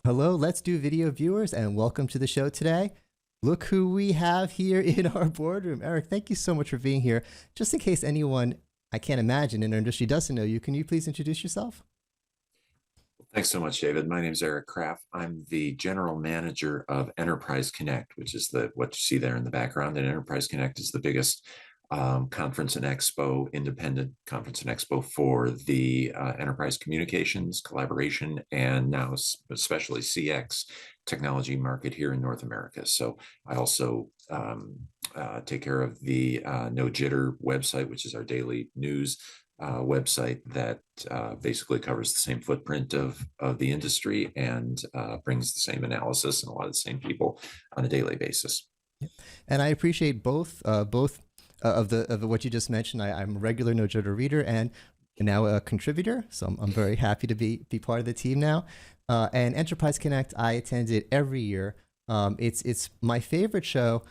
Hello, Let's Do Video viewers, and welcome to the show today. Look who we have here in our boardroom. Eric, thank you so much for being here. Just in case anyone I can't imagine in our industry doesn't know you, can you please introduce yourself? Thanks so much, David. My name is Eric Kraft. I'm the general manager of Enterprise Connect, which is what you see there in the background. And Enterprise Connect is the biggest conference and expo, independent conference and expo for the enterprise communications, collaboration, and now especially CX technology market here in North America. So I also take care of the No Jitter website, which is our daily news website that basically covers the same footprint of the industry and brings the same analysis and a lot of the same people on a daily basis. And I appreciate both of what you just mentioned. I'm a regular No Jitter reader and now a contributor, so I'm very happy to be part of the team now. And Enterprise Connect, I attend it every year. It's my favorite show.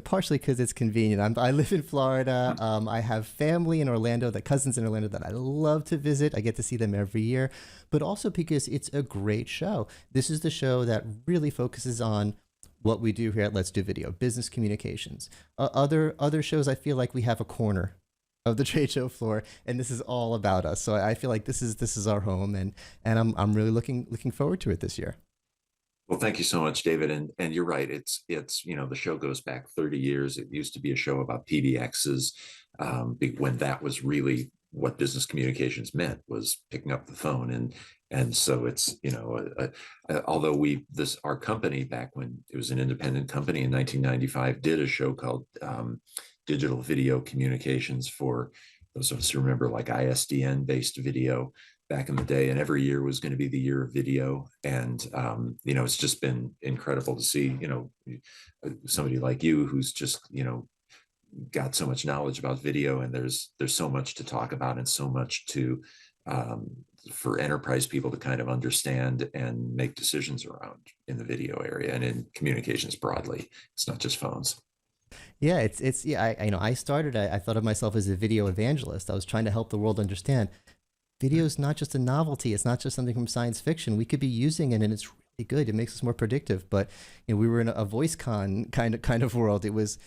Partially because it's convenient. I live in Florida. I have family in Orlando, cousins in Orlando that I love to visit. I get to see them every year, but also because it's a great show. This is the show that really focuses on what we do here at Let's Do Video, business communications. Other shows, I feel like we have a corner of the trade show floor, and this is all about us. So I feel like this is our home, and I'm really looking forward to it this year. Well, thank you so much, David. And you're right. It's the show goes back 30 years. It used to be a show about PBXs when that was really what business communications meant, was picking up the phone. And so it's although our company, back when it was an independent company in 1995, did a show called Digital Video Communications, for those of us who remember, like ISDN based video back in the day, and every year was going to be the year of video. And it's just been incredible to see somebody like you who's just got so much knowledge about video, and there's so much to talk about and so much to for enterprise people to kind of understand and make decisions around in the video area and in communications broadly. It's not just phones. Yeah, it's yeah. I started. I thought of myself as a video evangelist. I was trying to help the world understand video is not just a novelty. It's not just something from science fiction. We could be using it, and it's really good. It makes us more predictive. But we were in a voice con kind of world. It was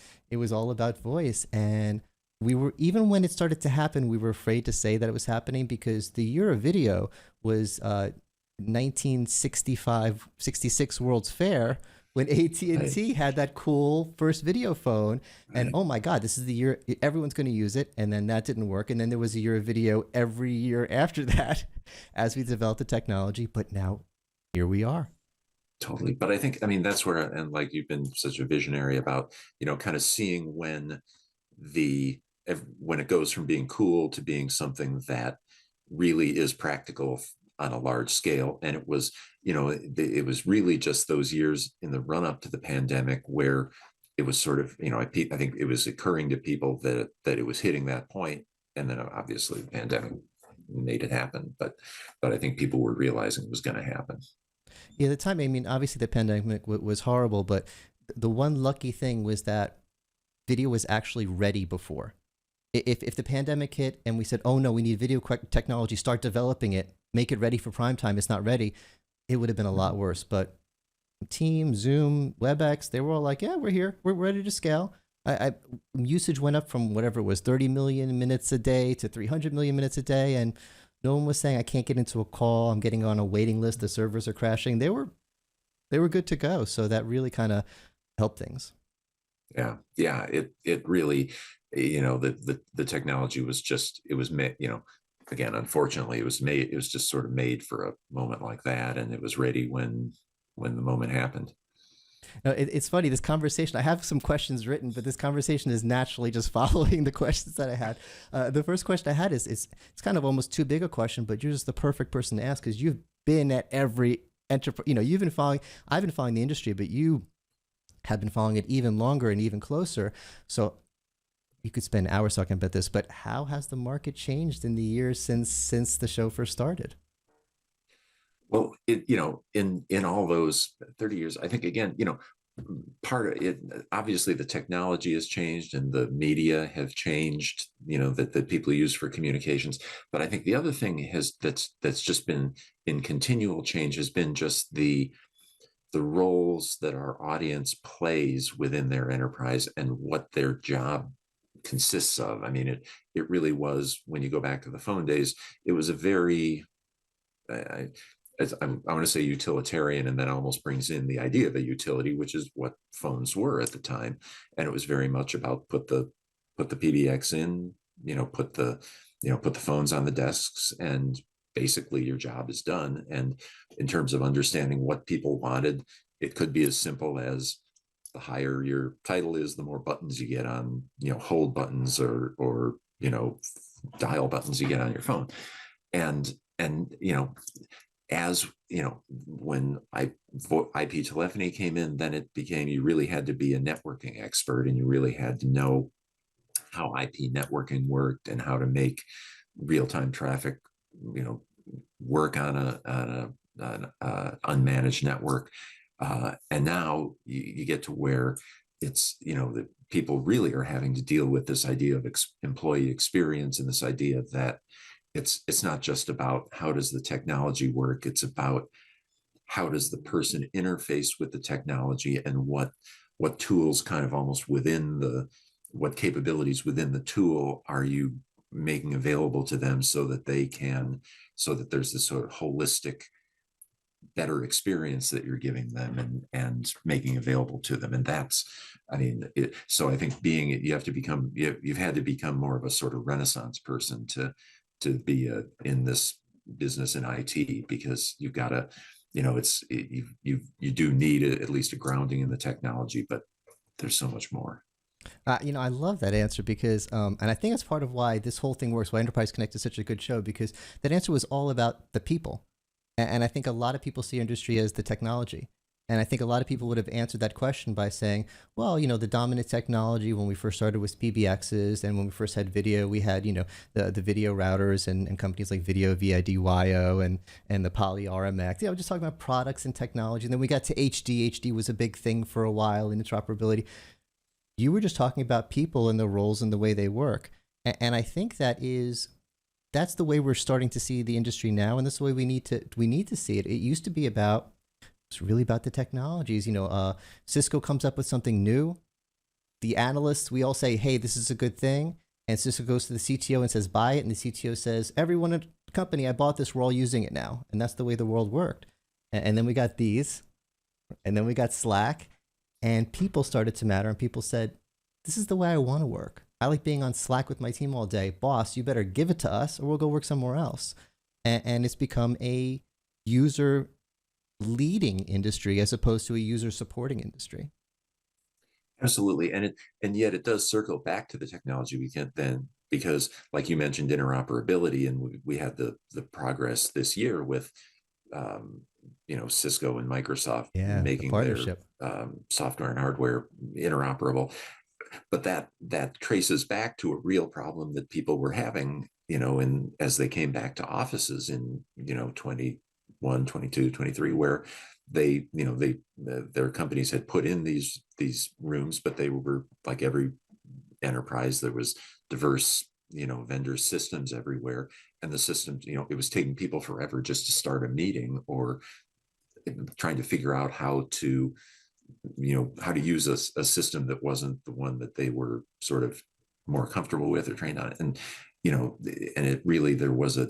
all about voice, and we were, even when it started to happen, we were afraid to say that it was happening because the year of video was 1965, 66 World's Fair, when Right. AT&T had that cool first video phone. And Right. oh my God, this is the year everyone's going to use it. And then that didn't work. And then there was a year of video every year after that as we developed the technology. But now here we are. Totally. But I think, I mean, that's where, and like you've been such a visionary about, kind of seeing the, when it goes from being cool to being something that really is practical on a large scale. And it was really just those years in the run up to the pandemic where it was sort of, I think it was occurring to people that it was hitting that point. And then obviously the pandemic made it happen. But I think people were realizing it was going to happen. Yeah, the time, I mean, obviously the pandemic was horrible, but the one lucky thing was that video was actually ready before. If the pandemic hit and we said, oh no, we need video technology, start developing it, make it ready for prime time, it's not ready, it would have been a lot worse. But Teams, Zoom, WebEx, they were all like, yeah, we're here, we're ready to scale. Usage went up from whatever it was, 30 million minutes a day to 300 million minutes a day, and no one was saying I can't get into a call, I'm getting on a waiting list, the servers are crashing. They were good to go. So that really kind of helped things. Yeah, yeah. It really, the technology was just, it was made, again, unfortunately, it was made. It was just sort of made for a moment like that, and it was ready when the moment happened. No, it's funny, this conversation. I have some questions written, but this conversation is naturally just following the questions that I had. The first question I had is it's kind of almost too big a question, but you're just the perfect person to ask because you've been at every enterprise. You've been following. I've been following the industry, but you have been following it even longer and even closer. So you could spend hours talking about this, but how has the market changed in the years since the show first started? Well, in all those 30 years, I think again, part of it, obviously the technology has changed and the media have changed, that people use for communications. But I think the other thing that's just been in continual change has been just the roles that our audience plays within their enterprise and what their job consists of. I mean, it really was, when you go back to the phone days, it was a very, I, I want to say utilitarian, and that almost brings in the idea of a utility, which is what phones were at the time. And it was very much about put the PBX in, put the phones on the desks, and basically your job is done. And in terms of understanding what people wanted, it could be as simple as the higher your title is, the more buttons you get on, hold buttons or dial buttons you get on your phone. And as when IP telephony came in, then it became, you really had to be a networking expert, and you really had to know how IP networking worked and how to make real-time traffic, work on an unmanaged network. And now you get to where it's, that people really are having to deal with this idea of employee experience, and this idea that it's not just about how does the technology work, it's about how does the person interface with the technology, and what tools kind of almost what capabilities within the tool are you making available to them, so that there's this sort of holistic, better experience that you're giving them and making available to them. And that's, I mean, so I think you've had to become more of a sort of Renaissance person to be in this business in IT, because you've got to, you do need at least a grounding in the technology, but there's so much more. I love that answer because, and I think that's part of why this whole thing works, why Enterprise Connect is such a good show, because that answer was all about the people. And I think a lot of people see industry as the technology. And I think a lot of people would have answered that question by saying, well, the dominant technology when we first started was PBXs. And when we first had video, we had, the video routers and companies like Video VIDYO and the Poly RMX. Just talking about products and technology. And then we got to HD. HD was a big thing for a while in interoperability. You were just talking about people and the roles and the way they work. And I think that's the way we're starting to see the industry now. And that's the way we need to see it. It used to be it's really about the technologies. Cisco comes up with something new. The analysts, we all say, hey, this is a good thing. And Cisco goes to the CTO and says, buy it. And the CTO says, everyone at the company, I bought this, we're all using it now. And that's the way the world worked. And then we got these, and then we got Slack, and people started to matter. And people said, this is the way I want to work. I like being on Slack with my team all day. Boss, you better give it to us or we'll go work somewhere else. And it's become a user leading industry as opposed to a user supporting industry. Absolutely. And yet it does circle back to the technology. We can't then, because like you mentioned, interoperability, and we had the progress this year with Cisco and Microsoft making their software and hardware interoperable. But that traces back to a real problem that people were having, as they came back to offices in 21, 22, 23, where their companies had put in these rooms, but they were, like every enterprise, there was diverse vendor systems everywhere, and the systems, it was taking people forever just to start a meeting, or trying to figure out how to use a system that wasn't the one that they were sort of more comfortable with or trained on. And and it really, there was a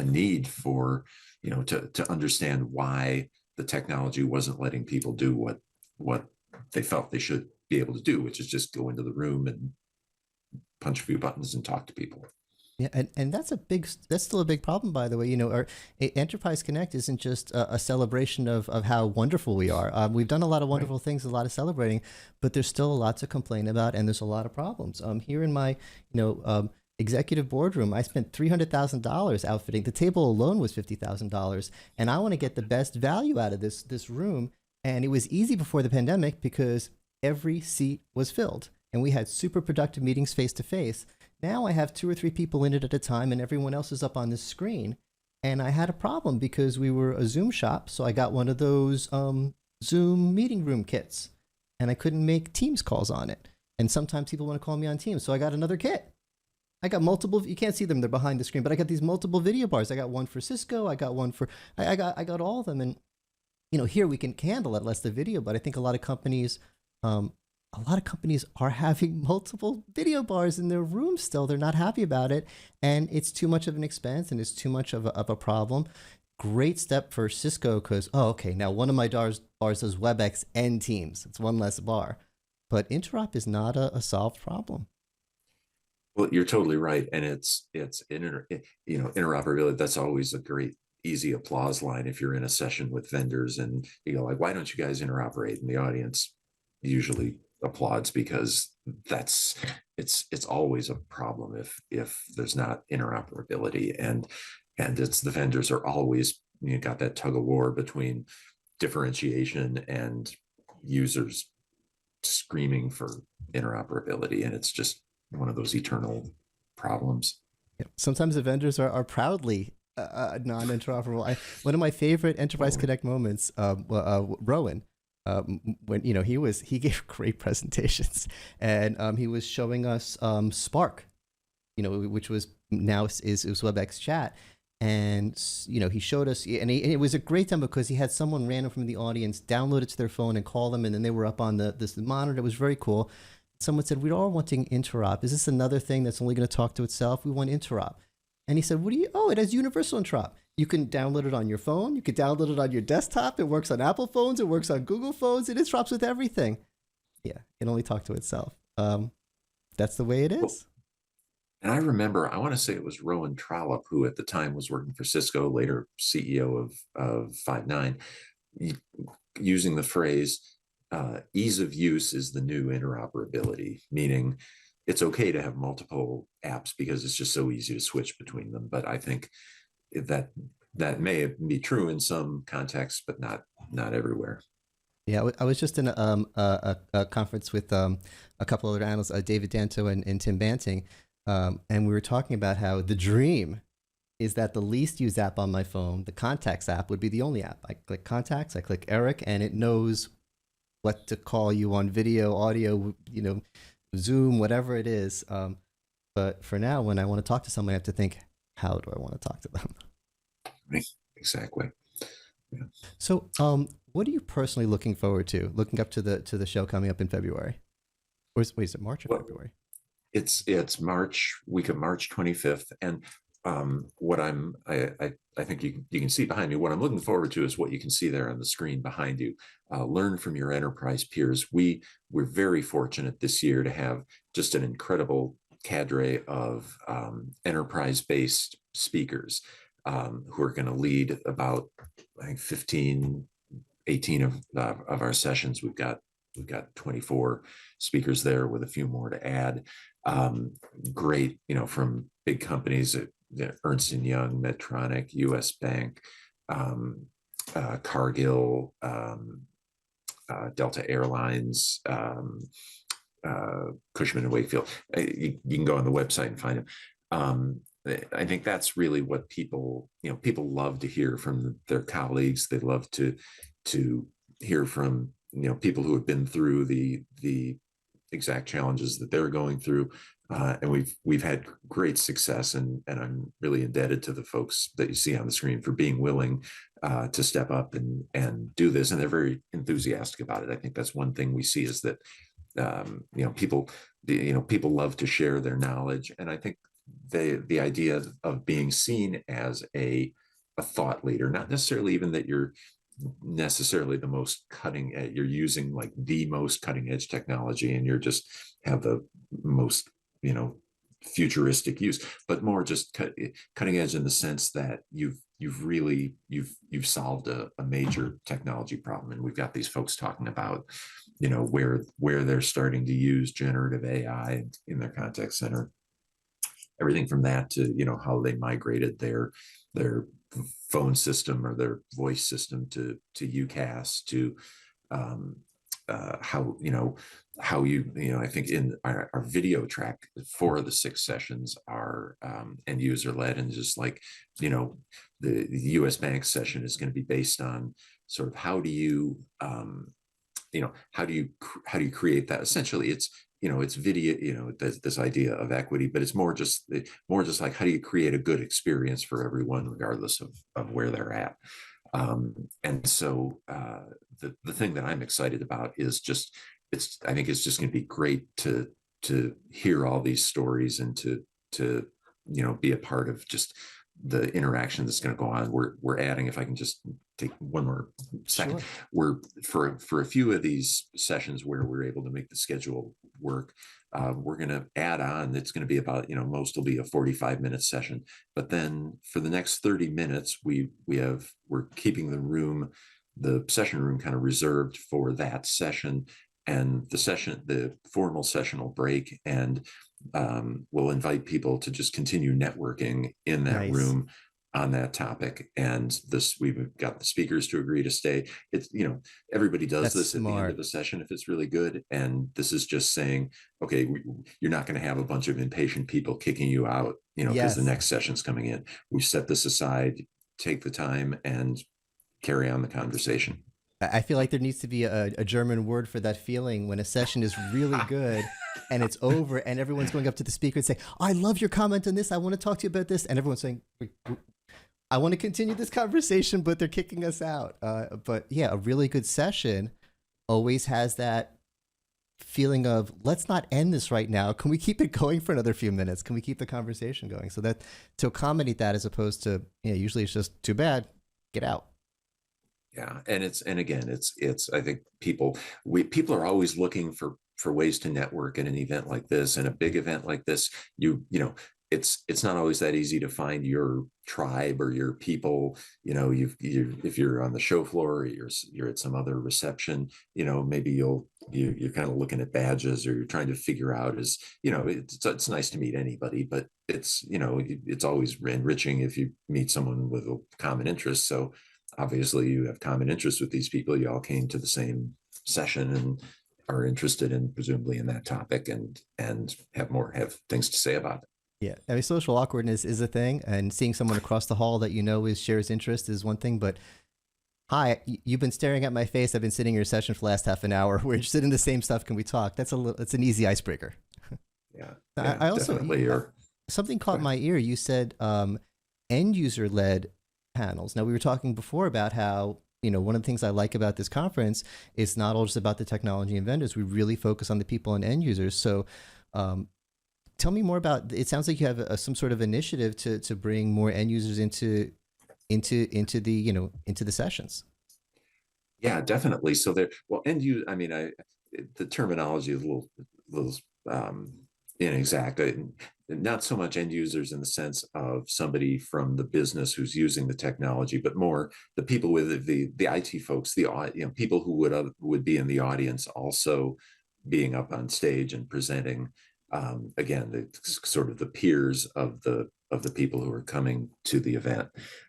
need for to understand why the technology wasn't letting people do what they felt they should be able to do, which is just go into the room and punch a few buttons and talk to people. Yeah, and that's still a big problem, by the way. Our Enterprise Connect isn't just a celebration of how wonderful we are. We've done a lot of wonderful things, a lot of celebrating, but there's still a lot to complain about, and there's a lot of problems. Here in my, executive boardroom, I spent $300,000 outfitting. The table alone was $50,000, and I want to get the best value out of this room. And it was easy before the pandemic because every seat was filled, and we had super productive meetings face to face. Now I have 2 or 3 people in it at a time, and everyone else is up on this screen. And I had a problem because we were a Zoom shop, so I got one of those Zoom meeting room kits, and I couldn't make Teams calls on it. And sometimes people want to call me on Teams, so I got another kit. I got multiple. You can't see them; they're behind the screen. But I got these multiple video bars. I got one for Cisco. I got one for. I got all of them. And here we can handle it less the video. But I think um, a lot of companies are having multiple video bars in their rooms still. They're not happy about it, and it's too much of an expense, and it's too much of a problem. Great step for Cisco because okay, now one of my bars does WebEx and Teams. It's one less bar, but interop is not a solved problem. Well, you're totally right, and interoperability. That's always a great easy applause line if you're in a session with vendors and you go like, "Why don't you guys interoperate?" And the audience usually applauds because that's it's always a problem if there's not interoperability, and it's the vendors are always got that tug of war between differentiation and users screaming for interoperability, and it's just one of those eternal problems. Yeah. Sometimes the vendors are proudly non-interoperable. One of my favorite Enterprise Connect moments, Rowan, when he gave great presentations, and he was showing us Spark, which was now is WebEx Chat, and he showed us, and it was a great time because he had someone random from the audience download it to their phone and call them, and then they were up on this monitor. It was very cool. Someone said, "We're all wanting interop. Is this another thing that's only going to talk to itself? We want interop." And he said, "What do you? Oh, it has universal interop. You can download it on your phone. You can download it on your desktop. It works on Apple phones. It works on Google phones. It interops with everything. Yeah, it can only talk to itself. That's the way it Well, is." and I remember, I want to say it was Rowan Trollope, who at the time was working for Cisco, later CEO of Five9, using the phrase, ease of use is the new interoperability, meaning it's okay to have multiple apps because it's just so easy to switch between them. But I think that that may be true in some contexts, but not everywhere. Yeah, I was just in a conference with a couple other analysts, David Danto and Tim Banting, and we were talking about how the dream is that the least used app on my phone, the Contacts app, would be the only app. I click Contacts, I click Eric, and it knows what to call you on video, audio, Zoom, whatever it is. But for now, when I want to talk to someone, I have to think, how do I want to talk to them? Exactly. Yeah. So, what are you personally looking forward to? Looking up to the show coming up in February, or is it March or Well, February? it's March, week of March 25th, and what I think you can see behind me. What I'm looking forward to is what you can see there on the screen behind you. Learn from your enterprise peers. We're very fortunate this year to have just an incredible cadre of enterprise-based speakers who are going to lead about, I think, 15, 18 of our sessions. We've got 24 speakers there with a few more to add. Great, from big companies, Ernst & Young, Medtronic, US Bank, Cargill, Delta Airlines, Cushman and Wakefield. You can go on the website and find them. I think that's really what people love to hear from their colleagues. They love to hear from people who have been through the exact challenges that they're going through, and we've had great success, and I'm really indebted to the folks that you see on the screen for being willing to step up and do this, and they're very enthusiastic about it. I think that's one thing we see is that people love to share their knowledge, and I think the idea of being seen as a thought leader, not necessarily even that you're necessarily the most cutting edge, you're using like the most cutting edge technology and you're just have the most futuristic use, but more just cutting edge in the sense that you've solved a major technology problem. And we've got these folks talking about where they're starting to use generative AI in their contact center, everything from that to how they migrated their phone system or their voice system to UCaaS, to how I think in our video track, 4 of the 6 sessions are end user led, and just like the US Bank session is going to be based on sort of how do you how do you create that? Essentially, it's it's video, this idea of equity, but it's more just like how do you create a good experience for everyone regardless of where they're at. And so the thing that I'm excited about is just I think it's just going to be great to hear all these stories and to be a part of just the interaction that's going to go on. We're adding, if I can just take one more second, Sure. we're for a few of these sessions where we're able to make the schedule work. We're going to add on. It's going to be about most will be a 45-minute session, but then for the next 30 minutes, we're keeping the session room kind of reserved for that session, and the formal session will break, and we'll invite people to just continue networking in that Nice. room on that topic. And we've got the speakers to agree to stay. It's everybody does That's this at the end smart. of a session if it's really good, and this is just saying, okay, you're not going to have a bunch of impatient people kicking you out because the Yes. next session's coming in. We set this aside, take the time, and carry on the conversation. I feel like there needs to be a German word for that feeling when a session is really good and it's over and everyone's going up to the speaker and saying, I love your comment on this. I want to talk to you about this. And everyone's saying, I want to continue this conversation, but they're kicking us out. But yeah, a really good session always has that feeling of, let's not end this right now. Can we keep it going for another few minutes? Can we keep the conversation going? So that to accommodate that, as opposed to, usually it's just too bad, get out. Yeah, and again, it's I think people are always looking for ways to network at an event like this, and a big event like this. It's not always that easy to find your tribe or your people. If you're on the show floor, or you're at some other reception, maybe you're kind of looking at badges, or you're trying to figure out it's nice to meet anybody, but it's always enriching if you meet someone with a common interest. So obviously you have common interests with these people. You all came to the same session and are interested in presumably in that topic, and have things to say about it. Yeah, I mean, social awkwardness is a thing, and seeing someone across the hall that shares interest is one thing. But hi, you've been staring at my face. I've been sitting in your session for the last half an hour. We're interested in the same stuff. Can we talk? That's an easy icebreaker. Yeah, yeah, I also definitely. Or something caught my ear. You said end user led panels. Now we were talking before about how one of the things I like about this conference is not all just about the technology and vendors. We really focus on the people and end users. So. Tell me more about. It sounds like you have some sort of initiative to bring more end users into the sessions. Yeah, definitely. So end use. I mean, the terminology is a little inexact. Not so much end users in the sense of somebody from the business who's using the technology, but more the people with the IT folks, people who would be in the audience also being up on stage and presenting. Again, the sort of the peers of the people who are coming to the event.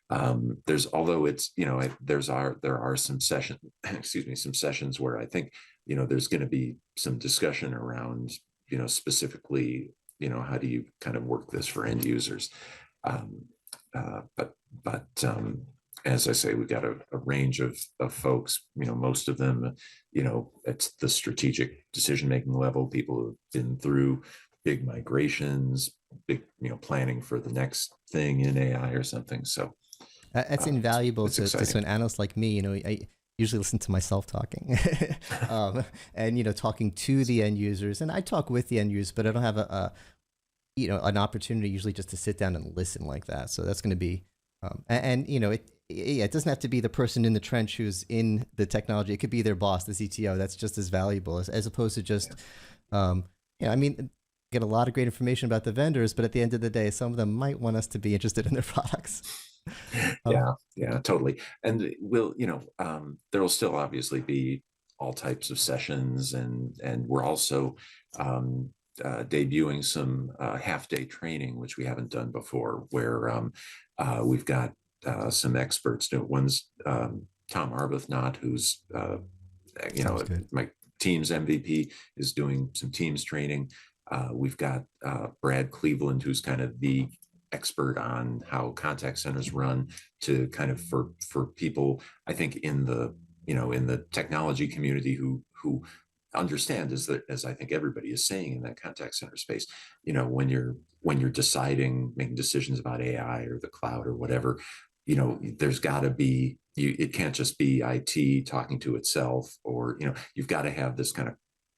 Although it's there are some sessions excuse me, some sessions where I think there's going to be some discussion around specifically how do you kind of work this for end users. um, but as I say, we've got a range of folks, most of them, at the strategic decision-making level, people who've been through big migrations, big, planning for the next thing in AI or something. So That's invaluable it's to exciting. an analyst like me. I usually listen to myself talking, and talking to the end users, and I talk with the end users, but I don't have an opportunity usually just to sit down and listen like that. So that's going to be, it doesn't have to be the person in the trench who's in the technology. It could be their boss, the CTO. That's just as valuable as opposed to just, I mean, get a lot of great information about the vendors, but at the end of the day, some of them might want us to be interested in their products. Um, Yeah, totally. And there will still obviously be all types of sessions, and we're also debuting some half-day training, which we haven't done before, where we've got some experts. One's Tom Arbuthnot, who's Sounds good. my team's MVP, is doing some teams training. We've got Brad Cleveland, who's kind of the expert on how contact centers run, to kind of for people, I think in the, in the technology community who understand, is that, as I think everybody is saying in that contact center space, when you're deciding, making decisions about AI or the cloud or whatever, there's got to be, it can't just be IT talking to itself, or you've got to have this kind of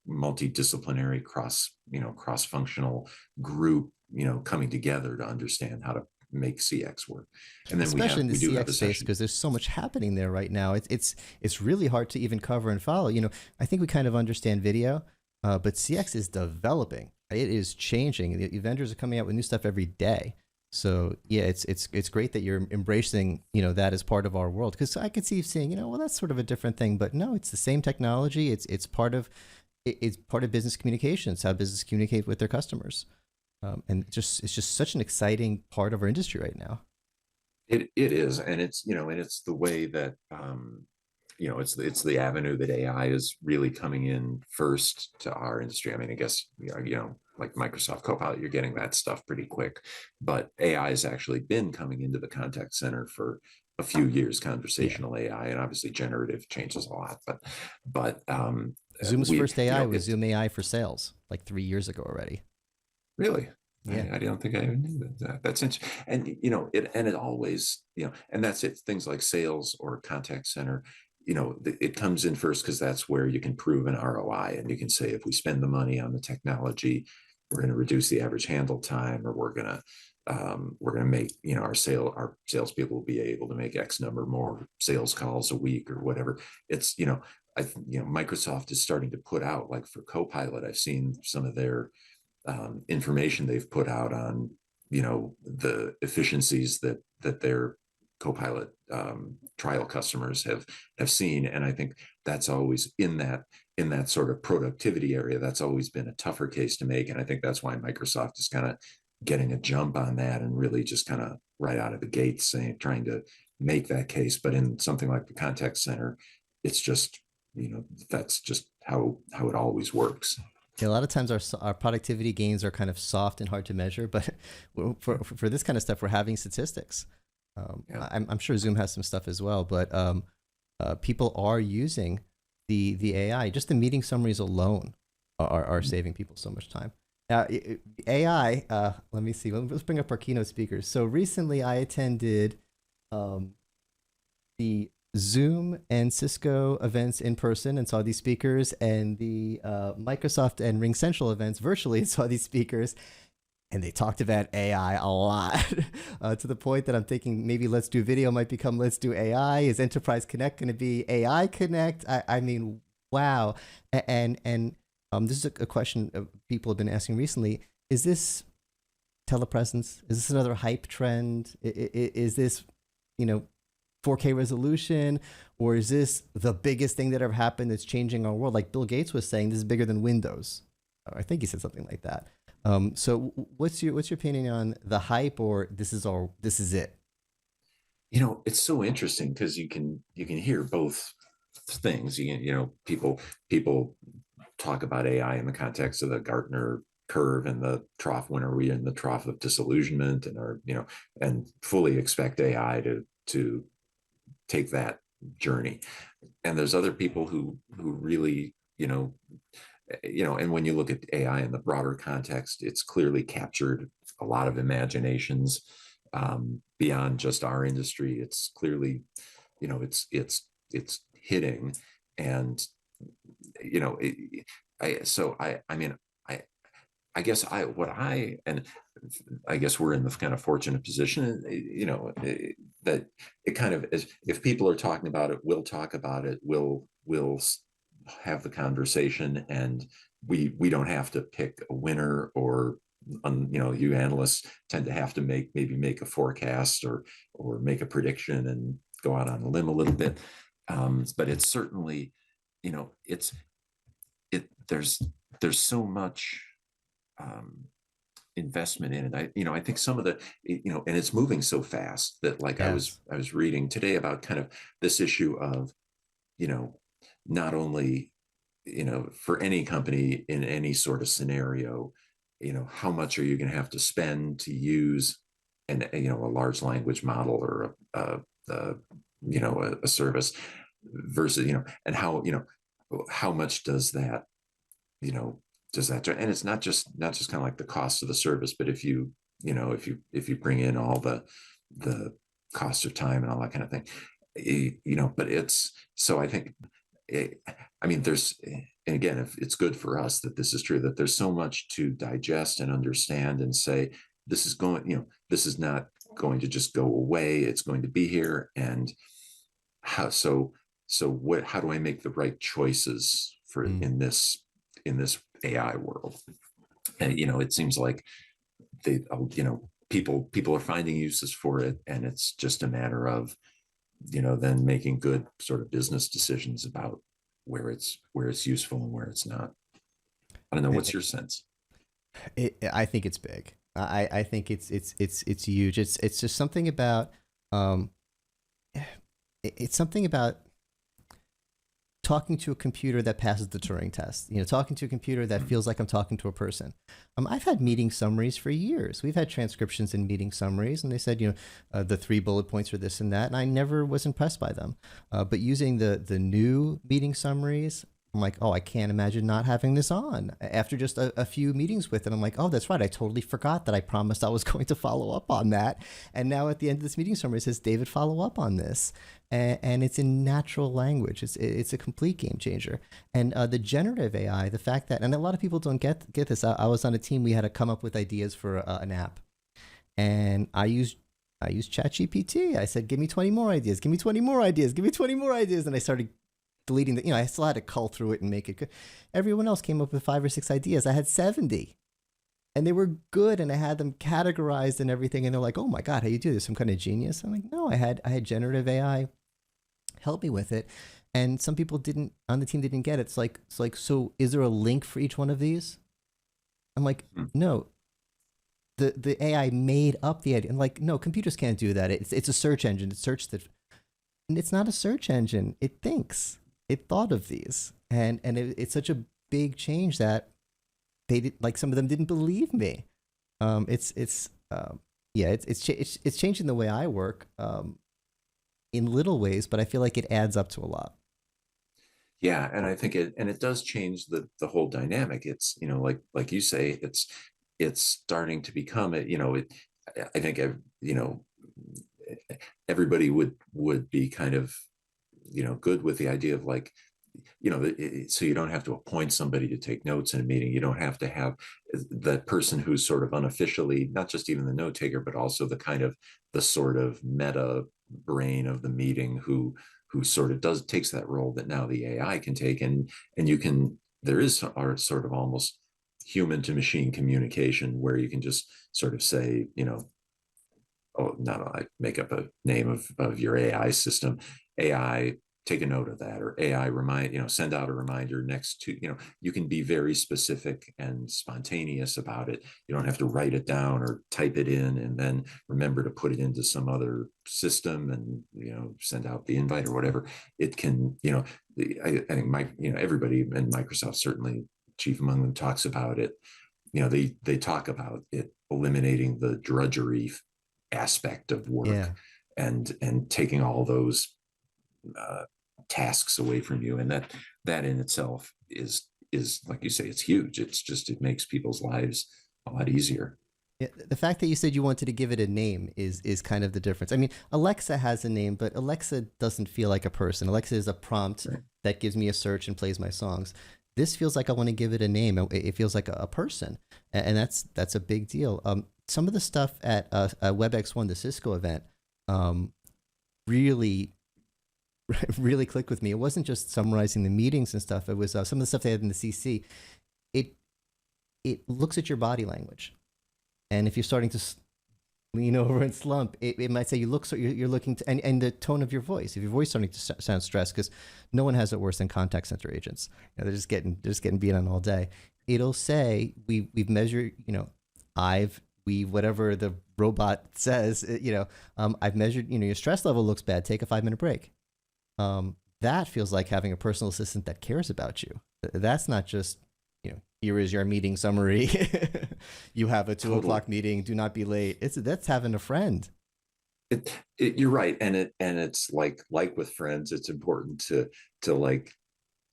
multidisciplinary cross-functional group, coming together to understand how to make CX work. And then Especially in the we do have CX a space, session. because there's so much happening there right now. It's really hard to even cover and follow. I think we kind of understand video, but CX is developing. It is changing. The vendors are coming out with new stuff every day. So yeah, it's great that you're embracing that as part of our world. Because I could see you saying, well, that's sort of a different thing, but no, it's the same technology. It's part of business communications, how business communicate with their customers, and it's just such an exciting part of our industry right now. It is, and it's the way that it's the avenue that AI is really coming in first to our industry. I mean, I guess like Microsoft Copilot, you're getting that stuff pretty quick, but AI has actually been coming into the contact center for a few years. Yeah. Conversational AI, and obviously generative changes a lot, but Zoom's we first AI was it's Zoom AI for sales, like 3 years ago already. really. Yeah. I don't think I even knew that. That's interesting. And it always, and that's it. Things like sales or contact center, it comes in first because that's where you can prove an ROI, and you can say, if we spend the money on the technology, we're going to reduce the average handle time, or we're going to make, our salespeople will be able to make X number more sales calls a week or whatever. It's, Microsoft is starting to put out, like for Copilot, I've seen some of their information they've put out on the efficiencies that their Copilot trial customers have seen. And I think that's always in that sort of productivity area, that's always been a tougher case to make. And I think that's why Microsoft is kind of getting a jump on that, and really just kind of right out of the gates trying to make that case. But in something like the contact center, it's just, that's just how it always works. Yeah, a lot of times our productivity gains are kind of soft and hard to measure, but for this kind of stuff, we're having statistics. Yeah. I'm sure Zoom has some stuff as well, but people are using the AI. Just the meeting summaries alone are saving people so much time. Now, AI. Let me see. Let's bring up our keynote speakers. So recently, I attended the Zoom and Cisco events in person and saw these speakers, and the Microsoft and RingCentral events virtually and saw these speakers. And they talked about AI a lot, to the point that I'm thinking maybe Let's Do Video might become Let's Do AI. Is Enterprise Connect going to be AI Connect? I mean, wow. And this is a question people have been asking recently. Is this telepresence? Is this another hype trend? Is this, 4K resolution, or is this the biggest thing that ever happened that's changing our world? Like Bill Gates was saying, this is bigger than Windows. I think he said something like that. So what's your opinion on the hype, or this is it? It's so interesting because you can hear both things. People talk about AI in the context of the Gartner curve and the trough. When are we in the trough of disillusionment, and and fully expect AI to take that journey. And there's other people who really, and when you look at AI in the broader context, it's clearly captured a lot of imaginations, beyond just our industry. It's clearly, it's hitting. And I mean, I I guess I guess we're in the kind of fortunate position, that it kind of is. If people are talking about it, we'll talk about it. We'll have the conversation, and we don't have to pick a winner, or you analysts tend to have to maybe make a forecast, or make a prediction and go out on a limb a little bit. But it's certainly, it's there's so much um, investment in it. I think some of the, and it's moving so fast that, like, Yes. I was reading today about kind of this issue of, you know, not only, for any company in any sort of scenario, how much are you going to have to spend to use a large language model or a a service versus and how much does that you know and it's not just kind of like the cost of the service, but if you bring in all the cost of time and all that kind of thing, but it's so I think I mean there's and again, if it's good for us that this is true, that there's so much to digest and understand and say this is this is not going to just go away, it's going to be here. And how how do I make the right choices for Mm. in this AI world? And it seems like they people are finding uses for it, and it's just a matter of then making good sort of business decisions about where it's useful and where it's not. I don't know, what's your sense? I think it's big. I think it's huge. It's just something about um, it's something about talking to a computer that passes the Turing test. Talking to a computer that feels like I'm talking to a person. I've had meeting summaries for years. We've had transcriptions in meeting summaries, and they said, the 3 bullet points are this and that, and I never was impressed by them. But using the new meeting summaries, I'm like, oh, I can't imagine not having this on. After just a few meetings with it, I'm like, oh, that's right. I totally forgot that I promised I was going to follow up on that. And now at the end of this meeting summary, it says, David, follow up on this. And it's in natural language. It's a complete game changer. And the generative AI, the fact that, and a lot of people don't get this. I was on a team, we had to come up with ideas for an app. And I used ChatGPT. I said, give me 20 more ideas. Give me 20 more ideas. Give me 20 more ideas. And I started deleting I still had to cull through it and make it good. Everyone else came up with 5 or 6 ideas. I had 70, and they were good, and I had them categorized and everything. And they're like, "Oh my God, how you do this? Some kind of genius." I'm like, "No, I had generative AI help me with it." And some people on the team didn't get it. It's like, so is there a link for each one of these? I'm like, no. The AI made up the idea. And like, no, computers can't do that. It's a search engine. And it's not a search engine. It thinks. It thought of these, and it's such a big change that they did, like, some of them didn't believe me. It's changing the way I work in little ways, but I feel like it adds up to a lot. Yeah, and I think it does change the whole dynamic. It's like you say, it's starting to become I think everybody would be kind of good with the idea of, like, so you don't have to appoint somebody to take notes in a meeting. You don't have to have that person who's sort of unofficially not just even the note taker, but also the sort of meta brain of the meeting who sort of takes that role that now the AI can take. And there is our sort of almost human to machine communication where you can just sort of say, oh, not I make up a name of your AI system. AI, take a note of that, or AI send out a reminder next to, you can be very specific and spontaneous about it. You don't have to write it down or type it in and then remember to put it into some other system and, send out the invite or whatever. It can, I think everybody in Microsoft, certainly chief among them, talks about it. They talk about it eliminating the drudgery aspect of work. Yeah. and taking all those tasks away from you, and that in itself is like you say, it's huge. It makes people's lives a lot easier. Yeah, the fact that you said you wanted to give it a name is kind of the difference. I mean, Alexa has a name, but Alexa doesn't feel like a person. Alexa is a prompt that gives me a search and plays my songs. This feels like I want to give it a name. It feels like a person, and that's a big deal. Some of the stuff at WebEx1, the Cisco event, really really clicked with me. It wasn't just summarizing the meetings and stuff. It was some of the stuff they had in the CC. It looks at your body language, and if you're starting to lean over and slump, it might say you're looking to, and the tone of your voice. If your voice is starting to sound stressed, because no one has it worse than contact center agents. They're just getting beat on all day. It'll say we've measured, whatever the robot says, I've measured, your stress level looks bad. Take a 5-minute break. That feels like having a personal assistant that cares about you. That's not just, here is your meeting summary. You have a 2 o'clock Totally. meeting. Do not be late. That's having a friend. You're right, and it's like with friends, it's important to like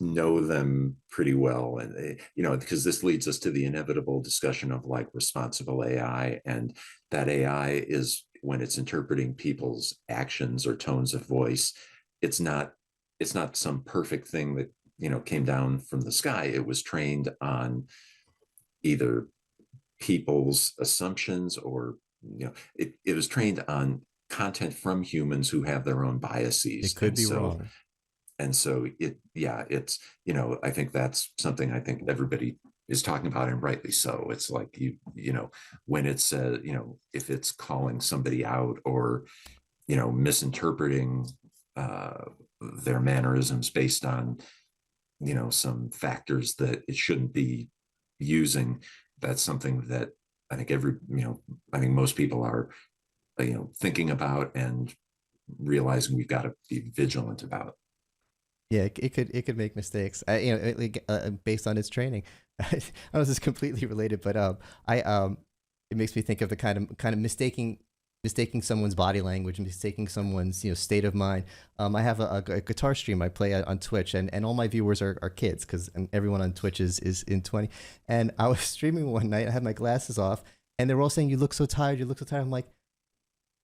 know them pretty well, and because this leads us to the inevitable discussion of like responsible AI, and that AI is when it's interpreting people's actions or tones of voice, it's not it's not some perfect thing that came down from the sky. It was trained on either people's assumptions or it was trained on content from humans who have their own It biases, could and be so wrong. it's I think that's something I think everybody is talking about, and rightly so. It's like when it says if it's calling somebody out or misinterpreting uh their mannerisms based on some factors that it shouldn't be using. That's something that I think I think most people are thinking about and realizing we've got to be vigilant about. Yeah, it could make mistakes. Based on its training. I know this is completely related, but I it makes me think of the kind of mistaking someone's body language, mistaking someone's state of mind. I have a guitar stream I play on Twitch, and all my viewers are kids because everyone on Twitch is in 20. And I was streaming one night. I had my glasses off, and they were all saying, "You look so tired. You look so tired." I'm like,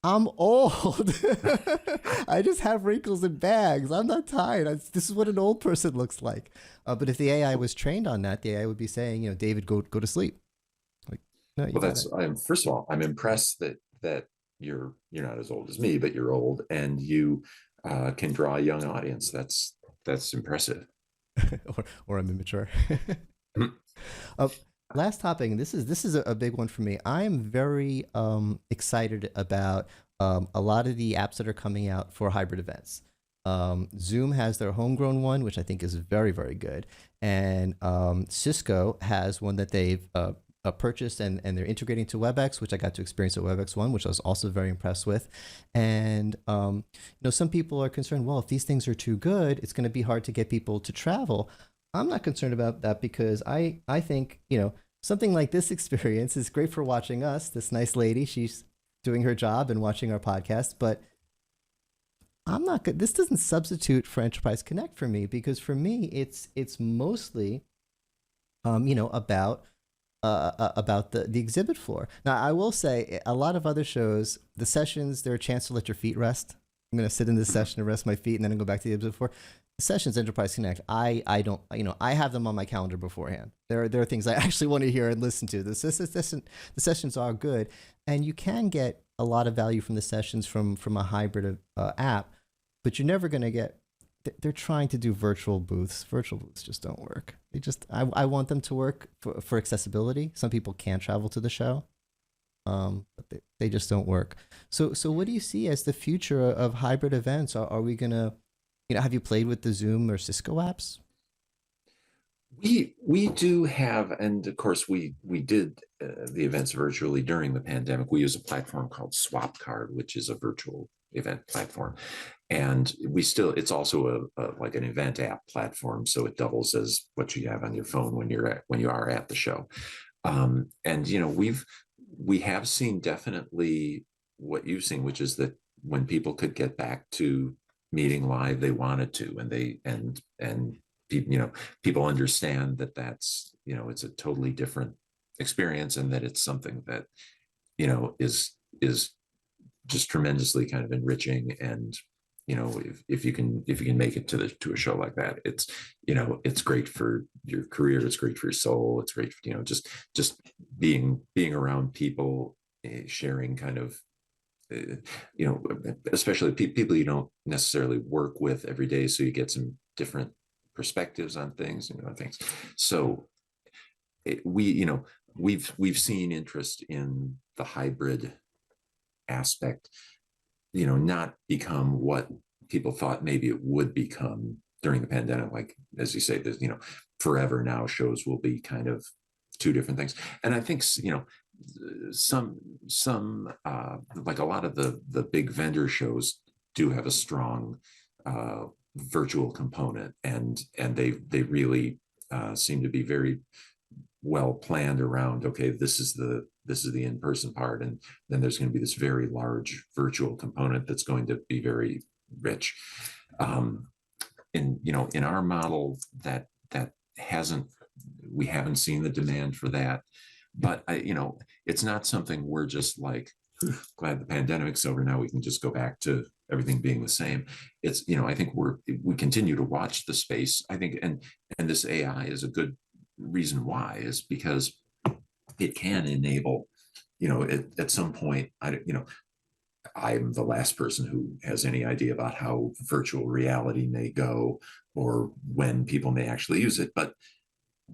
I'm old. I just have wrinkles and bags. I'm not tired. This is what an old person looks like. But if the AI was trained on that, the AI would be saying, David, go to sleep. Like, no, you Well, got it. I'm first of all, I'm impressed that you're not as old as me, but you're old and you can draw a young audience. That's impressive. or I'm immature. uh, Last topic, and this is a big one for me. I am very excited about a lot of the apps that are coming out for hybrid events. Zoom has their homegrown one, which I think is very, very good. And Cisco has one that they've purchased and they're integrating to WebEx, which I got to experience at WebEx One, which I was also very impressed with. And some people are concerned, well, if these things are too good, it's going to be hard to get people to travel. I'm not concerned about that because I think something like this experience is great for watching us. This nice lady, she's doing her job and watching our podcast, but I'm not good. This doesn't substitute for Enterprise Connect for me because for me it's mostly about the exhibit floor. Now, I will say a lot of other shows, the sessions, they're a chance to let your feet rest. I'm going to sit in this session and rest my feet and then go back to the exhibit floor. The sessions, Enterprise Connect, I don't, I have them on my calendar beforehand. There are things I actually want to hear and listen to. The sessions are good, and you can get a lot of value from the sessions from a hybrid app, but you're never going to get. They're trying to do virtual booths. Virtual booths just don't work. I want them to work for accessibility. Some people can't travel to the show, but they just don't work. So what do you see as the future of hybrid events? Are we gonna, have you played with the Zoom or Cisco apps? We do have, and of course we did the events virtually during the pandemic. We use a platform called Swapcard, which is a virtual event platform, and it's also like an event app platform, so it doubles as what you have on your phone when you are at the show. And we have seen definitely what you've seen, which is that when people could get back to meeting live, they wanted to, and people understand that that's it's a totally different experience, and that it's something that is just tremendously kind of enriching. And if you can make it to a show like that, it's great for your career, it's great for your soul, it's great for, just being around people, sharing kind of uh, especially people you don't necessarily work with every day, so you get some different perspectives on things and things. So we we've seen interest in the hybrid aspect not become what people thought maybe it would become during the pandemic. Like, as you say, there's, forever now shows will be kind of two different things. And I think, some, like a lot of the big vendor shows do have a strong virtual component, and they really seem to be very well planned around, okay, this is the in-person part, and then there's going to be this very large virtual component that's going to be very rich. Um, in our model, that hasn't we haven't seen the demand for that. But it's not something we're just like, glad the pandemic's over, now we can just go back to everything being the same. It's, I think we continue to watch the space, I think, and this AI is a good reason why, is because it can enable, at some point, I'm the last person who has any idea about how virtual reality may go or when people may actually use it. But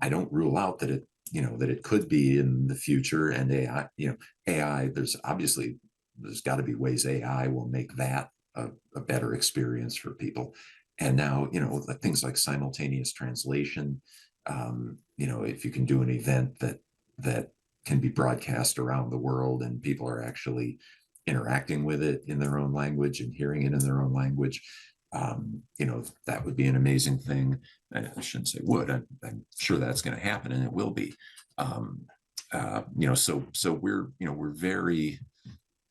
I don't rule out that it could be in the future. And AI, there's got to be ways AI will make that a better experience for people. And now, things like simultaneous translation, if you can do an event that can be broadcast around the world and people are actually interacting with it in their own language and hearing it in their own language, that would be an amazing thing. I shouldn't say would. I'm sure that's going to happen, and it will be. So we're very,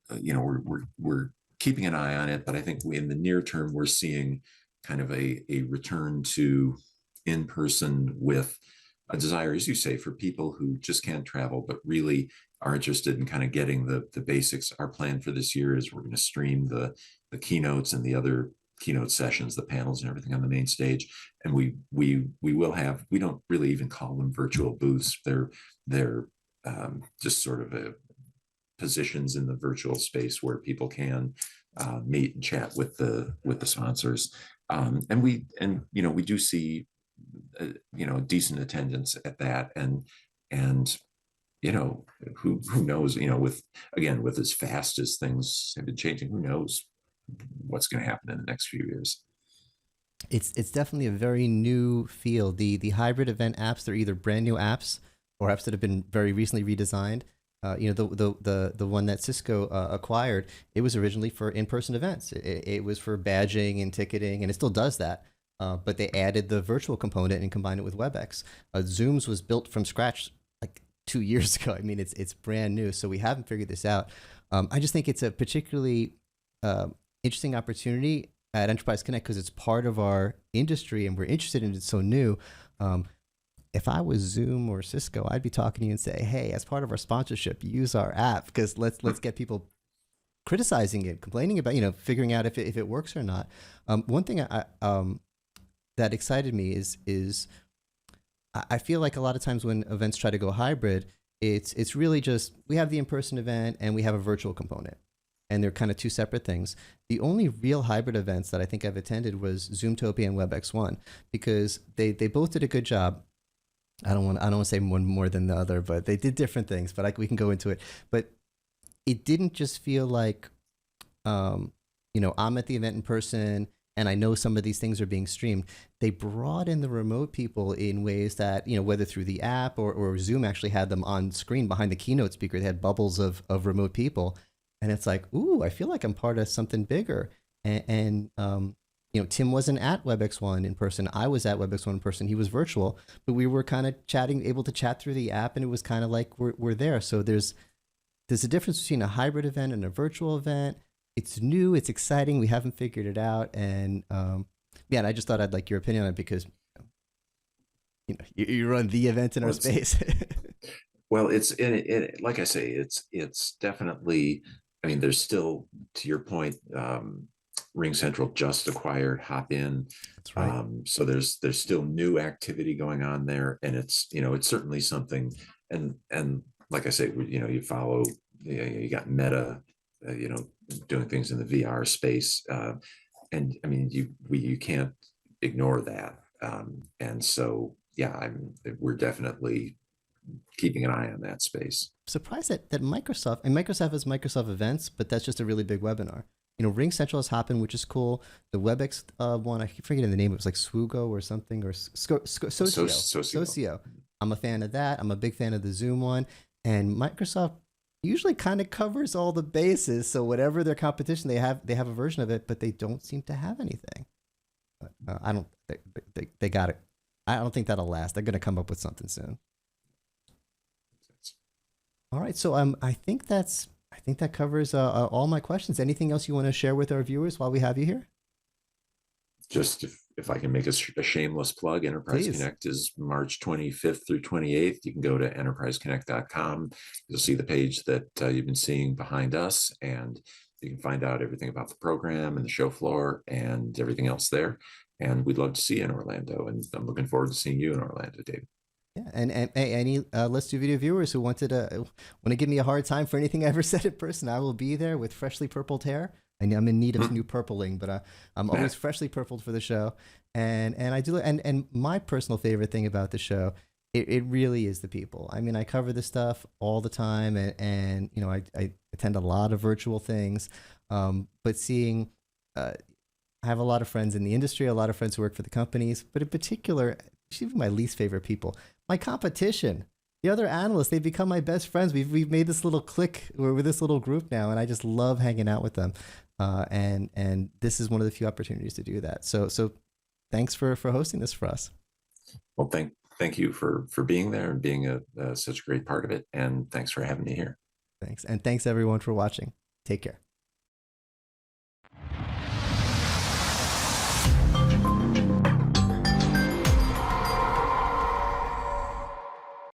we're keeping an eye on it, but I think in the near term we're seeing kind of a return to in person, with a desire, as you say, for people who just can't travel but really are interested in kind of getting the basics. Our plan for this year is we're going to stream the keynotes and the other keynote sessions, the panels and everything on the main stage. And we will have, we don't really even call them virtual booths. They're just sort of positions in the virtual space where people can meet and chat with the sponsors. And we do see decent attendance at that, and who knows, with as fast as things have been changing, who knows what's going to happen in the next few years. It's definitely a very new field. The hybrid event apps, they're either brand new apps or apps that have been very recently redesigned. The one that Cisco acquired, it was originally for in-person events. It was for badging and ticketing, and it still does that. But they added the virtual component and combined it with WebEx. Zooms was built from scratch like 2 years ago. I mean, it's brand new, so we haven't figured this out. I just think it's a particularly interesting opportunity at Enterprise Connect because it's part of our industry and we're interested in it. It's so new. If I was Zoom or Cisco, I'd be talking to you and say, "Hey, as part of our sponsorship, use our app because let's get people criticizing it, complaining about, figuring out if it works or not." One thing that excited me is I feel like a lot of times when events try to go hybrid, it's really just we have the in-person event and we have a virtual component, and they're kind of two separate things. The only real hybrid events that I think I've attended was Zoomtopia and WebEx One, because they both did a good job. I don't want to say one more than the other, but they did different things. But we can go into it. But it didn't just feel like, I'm at the event in person and I know some of these things are being streamed. They brought in the remote people in ways that, whether through the app or Zoom actually had them on screen behind the keynote speaker. They had bubbles of remote people. And it's like, ooh, I feel like I'm part of something bigger. And Tim wasn't at WebEx One in person. I was at WebEx One in person. He was virtual, but we were kind of able to chat through the app, and it was kind of like we're there. So there's a difference between a hybrid event and a virtual event. It's new, it's exciting. We haven't figured it out, and and I just thought I'd like your opinion on it because you run the event in our space. Well, it's like I say, it's definitely. I mean, there's still, to your point, RingCentral just acquired Hopin. That's right. So there's still new activity going on there, and it's certainly something. And like I say, you follow, you got Meta, doing things in the VR space, and I mean you can't ignore that. And so we're definitely keeping an eye on that space. Surprised that Microsoft has Microsoft Events, but that's just a really big webinar. RingCentral has Hopin, which is cool. The WebEx one, I keep forgetting the name. It was like Swoogo or something, or Socio. I'm a fan of that. I'm a big fan of the Zoom one. And Microsoft usually kind of covers all the bases. So whatever their competition, they have a version of it, but they don't seem to have anything. I don't. They got it. I don't think that'll last. They're going to come up with something soon. All right. So I think that covers all my questions. Anything else you want to share with our viewers while we have you here? Just if I can make a shameless plug, Enterprise Please. Connect is March 25th through 28th. You can go to enterpriseconnect.com. You'll see the page that you've been seeing behind us, and you can find out everything about the program and the show floor and everything else there. And we'd love to see you in Orlando. And I'm looking forward to seeing you in Orlando, David. Yeah, and any Let's Do Video viewers who want to give me a hard time for anything I ever said in person, I will be there with freshly purpled hair. I'm in need of new purpling, but I'm always freshly purpled for the show. And I do and my personal favorite thing about the show, it really is the people. I mean, I cover this stuff all the time, and you know, I attend a lot of virtual things, but seeing. I have a lot of friends in the industry, a lot of friends who work for the companies, but in particular, she's my least favorite people. My competition, the other analysts, they've become my best friends. We've made this little clique. We're with this little group now, and I just love hanging out with them. And this is one of the few opportunities to do that. So thanks for hosting this for us. Well, thank you for being there and being such a great part of it. And thanks for having me here. Thanks, and thanks everyone for watching. Take care.